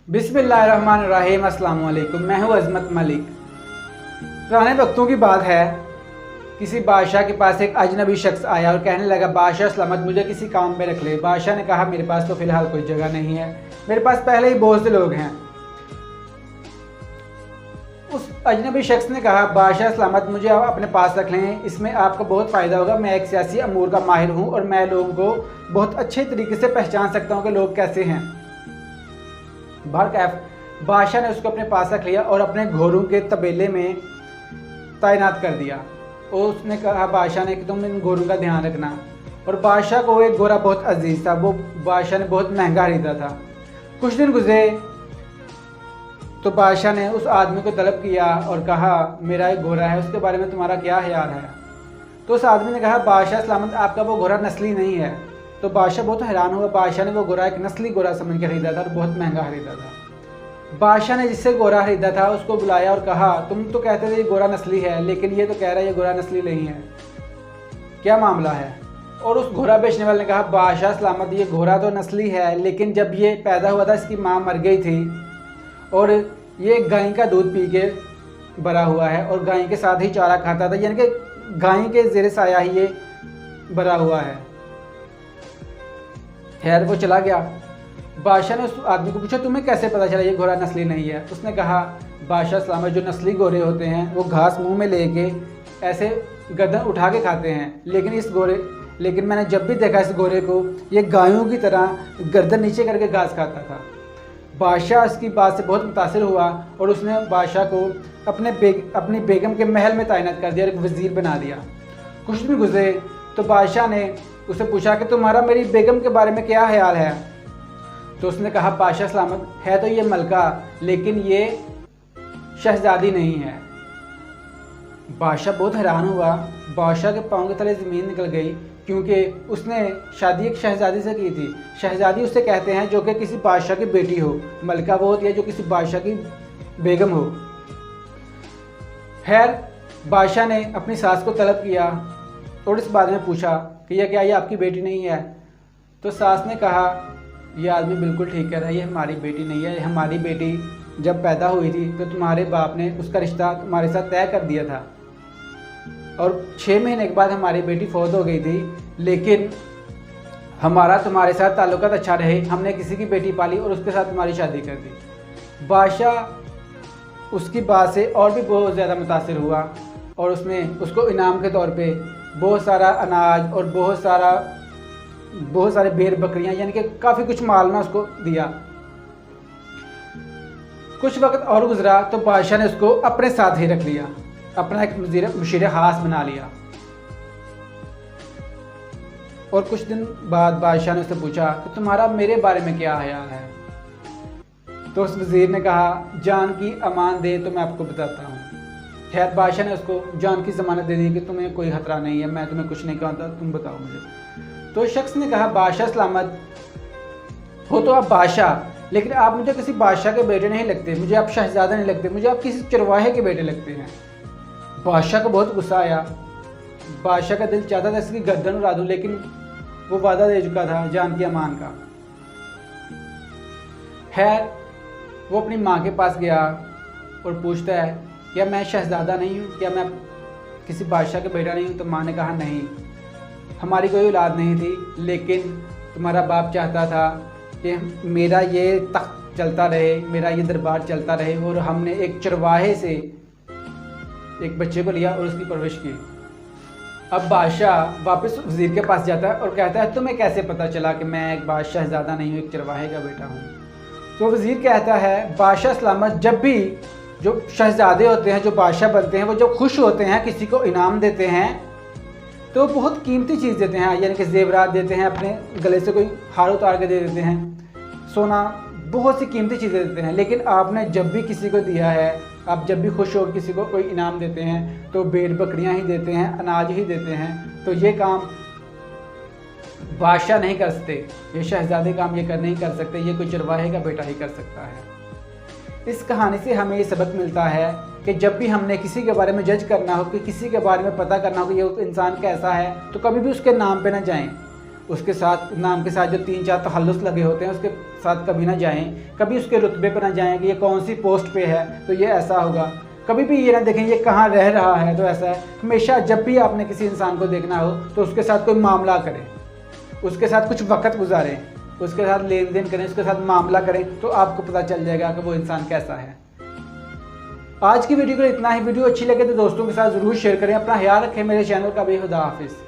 बिस्मिल्लाहिर्रहमानिर्रहीम। अस्सलाम वालेकुम। मैं हूँ अज़मत मलिक। पुराने वक्तों की बात है, किसी बादशाह के पास एक अजनबी शख्स आया और कहने लगा, बादशाह सलामत मुझे किसी काम पे रख ले। बादशाह ने कहा, मेरे पास तो फ़िलहाल कोई जगह नहीं है, मेरे पास पहले ही बहुत से लोग हैं। उस अजनबी शख्स ने कहा, बादशाह सलामत मुझे आप अपने पास रख लें, इसमें आपका बहुत फ़ायदा होगा। मैं एक सियासी अमूर का माहिर हूँ और मैं लोगों को बहुत अच्छे तरीके से पहचान सकता हूँ कि लोग कैसे हैं। बहरकैफ बादशाह ने उसको अपने पास रख लिया और अपने घोड़ों के तबेले में तैनात कर दिया। और उसने कहा बादशाह ने कि तुम इन घोड़ों का ध्यान रखना। और बादशाह को एक घोड़ा बहुत अजीज़ था, वो बादशाह ने बहुत महंगा खरीदा था। कुछ दिन गुजरे तो बादशाह ने उस आदमी को तलब किया और कहा, मेरा एक घोड़ा है, उसके बारे में तुम्हारा क्या ख्याल है। तो उस आदमी ने कहा, बादशाह सलामत आपका वो घोड़ा नस्ली नहीं है। तो बादशाह बहुत हैरान हुआ। बादशाह ने वो घोड़ा एक नस्ली घोड़ा समझ के खरीदा था और बहुत महंगा खरीदा था। बादशाह ने जिससे घोड़ा खरीदा था उसको बुलाया और कहा, तुम तो कहते थे ये घोड़ा नस्ली है, लेकिन ये तो कह रहा है ये घोड़ा नस्ली नहीं है, क्या मामला है। और उस घोड़ा बेचने वाले ने कहा, बादशाह सलामत ये घोड़ा तो नस्ली है, लेकिन जब ये पैदा हुआ था इसकी माँ मर गई थी और ये गाय का दूध पी के बड़ा हुआ है और गाय के साथ ही चारा खाता था, यानी कि गाय के ज़ेरे साया ही ये बड़ा हुआ है। खैर वो चला गया। बादशाह ने उस आदमी को पूछा, तुम्हें कैसे पता चला ये घोड़ा नस्ली नहीं है। उसने कहा, बादशाह सलामत जो नस्ली घोड़े होते हैं वो घास मुंह में लेके ऐसे गर्दन उठा के खाते हैं, लेकिन मैंने जब भी देखा इस घोड़े को ये गायों की तरह गर्दन नीचे करके घास खाता था। बादशाह इसकी बात से बहुत मुतासिर हुआ और उसने बादशाह को अपनी बेगम के महल में तैनात कर दिया और एक वज़ीर बना दिया। कुछ दिन गुजरे तो बादशाह ने उससे पूछा कि तुम्हारा मेरी बेगम के बारे में क्या ख्याल है। तो उसने कहा, बादशाह सलामत है तो ये मलका, लेकिन ये शहजादी नहीं है। बादशाह बहुत हैरान हुआ। बादशाह के पाँव के तले ज़मीन निकल गई, क्योंकि उसने शादी एक शहजादी से की थी। शहजादी उसे कहते हैं जो कि किसी बादशाह की बेटी हो, मलका वो होती है जो किसी बादशाह की बेगम हो। खैर बादशाह ने अपनी सास को तलब किया और इस बारे में पूछा कि यह क्या ये आपकी बेटी नहीं है। तो सास ने कहा, यह आदमी बिल्कुल ठीक कह रहा है, ये हमारी बेटी नहीं है। हमारी बेटी जब पैदा हुई थी तो तुम्हारे बाप ने उसका रिश्ता तुम्हारे साथ तय कर दिया था और 6 महीने के बाद हमारी बेटी फौत हो गई थी, लेकिन हमारा तुम्हारे साथ ताल्लुकात अच्छा रहे, हमने किसी की बेटी पाली और उसके साथ तुम्हारी शादी कर दी। बादशाह उसकी बात से और भी बहुत ज़्यादा मुतासिर हुआ और उसने उसको इनाम के तौर पे बहुत सारा अनाज और बहुत सारे भेड़ बकरियां, यानी कि काफ़ी कुछ माल ना उसको दिया। कुछ वक्त और गुजरा तो बादशाह ने उसको अपने साथ ही रख लिया, अपना एक मुशीर खास बना लिया। और कुछ दिन बाद बादशाह ने उससे पूछा कि तुम्हारा मेरे बारे में क्या ख्याल है। तो उस वज़ीर ने कहा, जान की अमान दे तो मैं आपको बताता हूँ। खैर बादशाह ने उसको जान की ज़मानत दे दी कि तुम्हें कोई ख़तरा नहीं है, मैं तुम्हें कुछ नहीं कहता, तुम बताओ मुझे। तो शख्स ने कहा, बादशाह सलामत हो तो आप बादशाह, लेकिन आप मुझे किसी बादशाह के बेटे नहीं लगते, मुझे आप शहजादा नहीं लगते, मुझे आप किसी चरवाहे के बेटे लगते हैं। बादशाह को बहुत गुस्सा आया। बादशाह का दिल चाहता था इसकी गर्दन उड़ा दूं, लेकिन वो वादा दे चुका था जान की अमान का। खैर वो अपनी माँ के पास गया और पूछता है, क्या मैं शहजादा नहीं हूँ, क्या मैं किसी बादशाह का बेटा नहीं हूँ। तो माँ ने कहा, नहीं, हमारी कोई औलाद नहीं थी, लेकिन तुम्हारा बाप चाहता था कि मेरा ये तख्त चलता रहे, मेरा ये दरबार चलता रहे, और हमने एक चरवाहे से एक बच्चे को लिया और उसकी परवरिश की। अब बादशाह वापस वज़ीर के पास जाता है और कहता है, तुम्हें कैसे पता चला कि मैं एक बादशाह शहजादा नहीं हूँ, एक चरवाहे का बेटा हूँ। तो वज़ीर कहता है, बादशाह सलामत जब भी जो शहजादे होते हैं, जो बादशाह बनते हैं, वो जब खुश होते हैं, किसी को इनाम देते हैं तो बहुत कीमती चीज़ देते हैं, यानी कि जेवरात देते हैं, अपने गले से कोई हार उतार के दे देते हैं, सोना, बहुत सी कीमती चीज़ें देते हैं। लेकिन आपने जब भी किसी को दिया है, आप जब भी खुश हो किसी को कोई इनाम देते हैं तो भेड़ बकरियां ही देते हैं, अनाज ही देते हैं। तो ये काम बादशाह नहीं कर सकते, ये शहजादे काम ये नहीं कर सकते, ये कोई चरवाहे का बेटा ही कर सकता है। इस कहानी से हमें ये सबक मिलता है कि जब भी हमने किसी के बारे में जज करना हो, कि किसी के बारे में पता करना हो कि ये इंसान कैसा है, तो कभी भी उसके नाम पे ना जाएं। उसके साथ नाम के साथ जो 3-4 तखल्लुस लगे होते हैं उसके साथ कभी ना जाएं, कभी उसके रुतबे पर ना जाएं कि ये कौन सी पोस्ट पे है तो ये ऐसा होगा। कभी भी ये ना देखें ये कहाँ रह रहा है तो ऐसा है। हमेशा जब भी आपने किसी इंसान को देखना हो तो उसके साथ कोई मामला करें, उसके साथ कुछ वक्त गुजारें, उसके साथ लेन देन करें, उसके साथ मामला करें, तो आपको पता चल जाएगा कि वो इंसान कैसा है। आज की वीडियो को इतना ही। वीडियो अच्छी लगे तो दोस्तों के साथ ज़रूर शेयर करें। अपना ख्याल रखें। मेरे चैनल का भी खुदा हाफिज़।